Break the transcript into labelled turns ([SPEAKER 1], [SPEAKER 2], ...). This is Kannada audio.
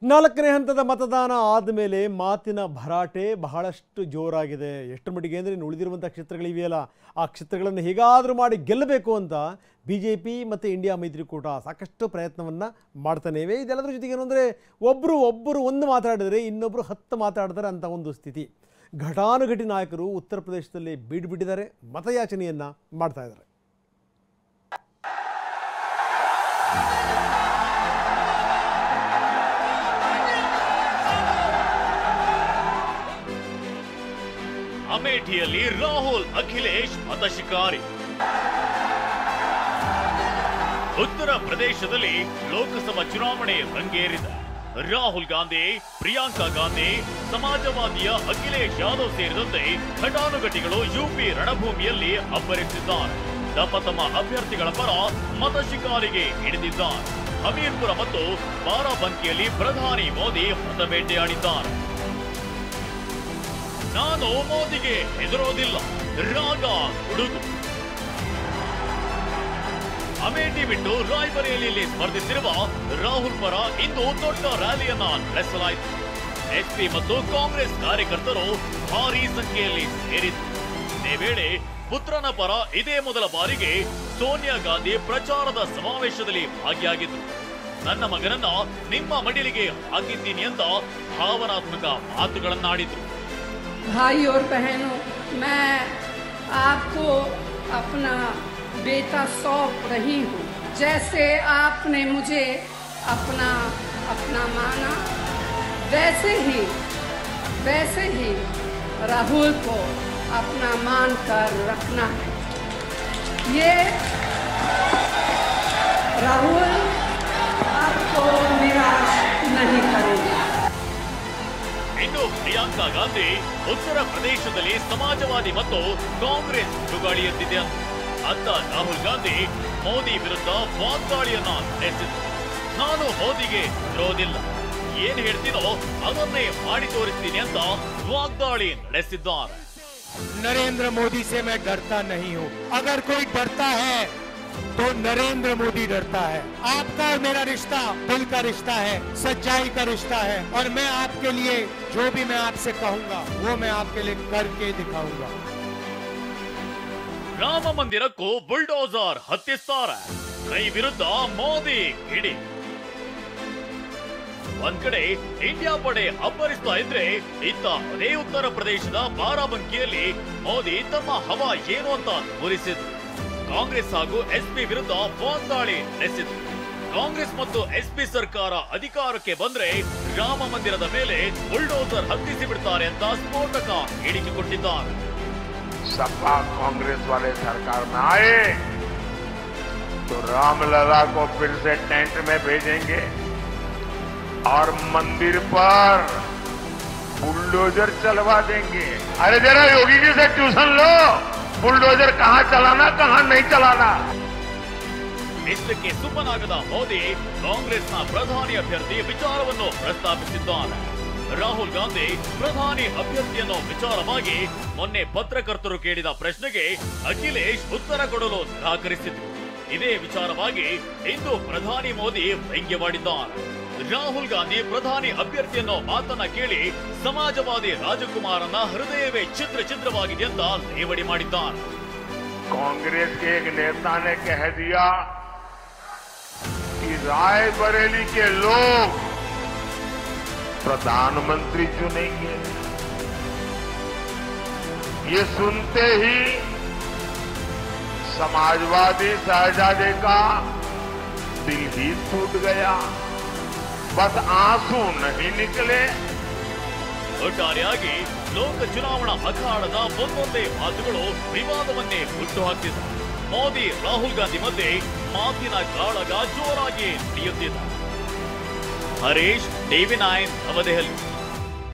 [SPEAKER 1] ನಾಲ್ಕನೇ ಹಂತದ ಮತದಾನ ಆದಮೇಲೆ ಮಾತಿನ ಭರಾಟೆ ಬಹಳಷ್ಟು ಜೋರಾಗಿದೆ. ಎಷ್ಟು ಮಟ್ಟಿಗೆ ಅಂದರೆ ಉಳಿದಿರುವಂಥ ಕ್ಷೇತ್ರಗಳಿವೆಯಲ್ಲ, ಆ ಕ್ಷೇತ್ರಗಳನ್ನು ಹೇಗಾದರೂ ಮಾಡಿ ಗೆಲ್ಲಬೇಕು ಅಂತ BJP ಮತ್ತು ಇಂಡಿಯಾ ಮೈತ್ರಿಕೂಟ ಸಾಕಷ್ಟು ಪ್ರಯತ್ನವನ್ನು ಮಾಡ್ತಾನೆ ಇವೆ. ಇದೆಲ್ಲದರ ಜೊತೆಗೆ ಏನು ಅಂದರೆ ಒಬ್ಬರು ಒಂದು ಮಾತಾಡಿದರೆ ಇನ್ನೊಬ್ಬರು 10 ಮಾತಾಡ್ತಾರೆ ಅಂತ ಒಂದು ಸ್ಥಿತಿ. ಘಟಾನುಘಟಿ ನಾಯಕರು ಉತ್ತರ ಪ್ರದೇಶದಲ್ಲಿ ಬೀಡ್ಬಿಟ್ಟಿದ್ದಾರೆ, ಮತಯಾಚನೆಯನ್ನು ಮಾಡ್ತಾ ಇದ್ದಾರೆ.
[SPEAKER 2] ಅಮೇಠಿಯಲ್ಲಿ ರಾಹುಲ್ ಅಖಿಲೇಶ್ ಮತಶಿಕಾರಿ. ಉತ್ತರ ಪ್ರದೇಶದಲ್ಲಿ ಲೋಕಸಭಾ ಚುನಾವಣೆ ರಂಗೇರಿದೆ. ರಾಹುಲ್ ಗಾಂಧಿ, ಪ್ರಿಯಾಂಕಾ ಗಾಂಧಿ, ಸಮಾಜವಾದಿಯ ಅಖಿಲೇಶ್ ಯಾದವ್ ಸೇರಿದಂತೆ ಘಟಾನುಘಟಿಗಳು ಯುಪಿ ರಣಭೂಮಿಯಲ್ಲಿ ಅಬ್ಬರಿಸಿದ್ದಾರೆ. ತಮ್ಮ ಅಭ್ಯರ್ಥಿಗಳ ಪರ ಮತಶಿಕಾರಿಗೆ ಹಿಡಿದಿದ್ದಾರೆ. ಹಮೀರ್ಪುರ ಮತ್ತು ಬಾರಾಬಂಕಿಯಲ್ಲಿ ಪ್ರಧಾನಿ ಮೋದಿ ಮತಬೇಟೆಯಾಡಿದ್ದಾರೆ. ನಾನು ಮೋದಿಗೆ ಹೆದರೋದಿಲ್ಲ, ರಾಗ ಹುಡುಗು. ಅಮೇಠಿ ಬಿಟ್ಟು ರಾಯ್ಬರೇಲಿಯಲ್ಲಿ ಸ್ಪರ್ಧಿಸಿರುವ ರಾಹುಲ್ ಪರ ಇಂದು ದೊಡ್ಡ ರ್ಯಾಲಿಯನ್ನ ನಡೆಸಲಾಯಿತು. ಎಸ್ಪಿ ಮತ್ತು ಕಾಂಗ್ರೆಸ್ ಕಾರ್ಯಕರ್ತರು ಭಾರೀ ಸಂಖ್ಯೆಯಲ್ಲಿ ಸೇರಿದ್ರು. ಇದೇ ವೇಳೆ ಪುತ್ರನ ಪರ ಇದೇ ಮೊದಲ ಬಾರಿಗೆ ಸೋನಿಯಾ ಗಾಂಧಿ ಪ್ರಚಾರದ ಸಮಾವೇಶದಲ್ಲಿ ಭಾಗಿಯಾಗಿದ್ರು. ನನ್ನ ಮಗನನ್ನ ನಿಮ್ಮ ಮಡಿಲಿಗೆ ಹಾಕಿದ್ದೀನಿ ಅಂತ ಭಾವನಾತ್ಮಕ ಮಾತುಗಳನ್ನಾಡಿದ್ರು.
[SPEAKER 3] भाई और बहनों, मैं आपको अपना बेटा सौंप रही हूँ। जैसे आपने मुझे अपना माना, वैसे ही राहुल को अपना मान कर रखना है। ये राहुल आपको निराश नहीं करेगा।
[SPEAKER 2] ಇನ್ನು ಪ್ರಿಯಾಂಕಾ ಗಾಂಧಿ ಉತ್ತರ ಪ್ರದೇಶದಲ್ಲಿ ಸಮಾಜವಾದಿ ಮತ್ತು ಕಾಂಗ್ರೆಸ್ ಚುಗಾಳಿ ಎದ್ದಿದೆ ಅಂತ ರಾಹುಲ್ ಗಾಂಧಿ ಮೋದಿ ವಿರುದ್ಧ ವಾಗ್ದಾಳಿಯನ್ನ ನಡೆಸಿದ್ರು. ನಾನು ಮೋದಿಗೆ ಇರೋದಿಲ್ಲ, ಏನ್ ಹೇಳ್ತೀನೋ ಅದನ್ನೇ ಮಾಡಿ ತೋರಿಸ್ತೀನಿ ಅಂತ ವಾಗ್ದಾಳಿ ನಡೆಸಿದ್ದಾರೆ.
[SPEAKER 4] नरेंद्र मोदी से मैं डरता नहीं हूँ। अगर कोई डरता है तो नरेंद्र मोदी डरता है। आपका और मेरा रिश्ता दिल का रिश्ता है, सच्चाई का रिश्ता है, और मैं आपके लिए जो भी मैं आपसे कहूँगा वो मैं आपके लिए करके दिखाऊंगा।
[SPEAKER 2] ರಾಮ ಮಂದಿರಕ್ಕೂ ಬುಲ್ಡೋಸರ್ ಹತ್ತಿಸ್ತಾರೆ. ಕೈ ವಿರುದ್ಧ ಮೋದಿ ಕಿಡಿ. ಒಂದ್ ಕಡೆ ಇಂಡಿಯಾ ಪಡೆ ಅಬ್ಬರಿಸ್ತಾ ಇದ್ರೆ, ಇತ್ತ ಅದೇ ಉತ್ತರ ಪ್ರದೇಶದ ಬಾರಾಬಂಕಿಯಲ್ಲಿ ಮೋದಿ ತಮ್ಮ ಹವಾ ಏನು ಅಂತ ತೋರಿಸಿದ್ರು. ಕಾಂಗ್ರೆಸ್ ಹಾಗೂ ಎಸ್ಪಿ ವಿರುದ್ಧ ವಾಗ್ದಾಳಿ ನಡೆಸಿದ್ರು. ಕಾಂಗ್ರೆಸ್ ಮತ್ತು ಎಸ್ಪಿ ಸರ್ಕಾರ ಅಧಿಕಾರಕ್ಕೆ ಬಂದ್ರೆ ರಾಮ ಮಂದಿರದ ಮೇಲೆ ಬುಲ್ಡೋಸರ್ ಹತ್ತಿಸಿ ಬಿಡ್ತಾರೆ ಅಂತ ಸ್ಫೋಟಕ ಹೇಳಿಕೆ ಕೊಟ್ಟಿದ್ದಾರೆ.
[SPEAKER 5] सपा कांग्रेस वाले सरकार में आए तो रामलला को फिर से टेंट में भेजेंगे और मंदिर पर बुलडोजर चलवा देंगे। अरे जरा योगी जी से ट्यूशन लो, बुलडोजर कहां चलाना कहां नहीं चलाना।
[SPEAKER 2] ಇಷ್ಟಕ್ಕೆ ಸುಮ್ಮನಾಗದ ಮೋದಿ ಕಾಂಗ್ರೆಸ್ನ ಪ್ರಧಾನಿ ಅಭ್ಯರ್ಥಿ ವಿಚಾರವನ್ನು ಪ್ರಸ್ತಾಪಿಸಿದ್ದಾರೆ. ರಾಹುಲ್ ಗಾಂಧಿ ಪ್ರಧಾನಿ ಅಭ್ಯರ್ಥಿಯನ್ನು ವಿಚಾರವಾಗಿ ಮೊನ್ನೆ ಪತ್ರಕರ್ತರು ಕೇಳಿದ ಪ್ರಶ್ನೆಗೆ ಅಖಿಲೇಶ್ ಉತ್ತರ ಕೊಡಲು ನಿರಾಕರಿಸಿದ್ರು. ಇದೇ ವಿಚಾರವಾಗಿ ಇಂದು ಪ್ರಧಾನಿ ಮೋದಿ ವ್ಯಂಗ್ಯವಾಡಿದ್ದಾರೆ. ರಾಹುಲ್ ಗಾಂಧಿ ಪ್ರಧಾನಿ ಅಭ್ಯರ್ಥಿಯನ್ನು ಮಾತನ್ನ ಕೇಳಿ ಸಮಾಜವಾದಿ ರಾಜಕುಮಾರನ ಹೃದಯವೇ ಛಿದ್ರವಾಗಿದೆ ಅಂತ ಲೇವಡಿ ಮಾಡಿದ್ದಾರೆ.
[SPEAKER 5] कांग्रेस के एक नेता ने कह दिया कि रायबरेली के लोग प्रधानमंत्री चुनेंगे। ये सुनते ही समाजवादी शहजादे का दिल ही टूट गया, बस आंसू नहीं निकले।
[SPEAKER 2] ಒಟ್ಟಾರೆಯಾಗಿ ಲೋಕ ಚುನಾವಣಾ ಅಖಾಡದ ಒಂದೊಂದೇ ಮಾತುಗಳು ವಿವಾದವನ್ನೇ ಹುಟ್ಟುಹಾಕಿದೆ. ಮೋದಿ ರಾಹುಲ್ ಗಾಂಧಿ ಮಧ್ಯೆ ಮಾತಿನ ಕಾಳಗ ಜೋರಾಗಿ ನಡೆಯುತ್ತಿದೆ. ಹರೀಶ್, TV9 ನವದೆಹಲಿ.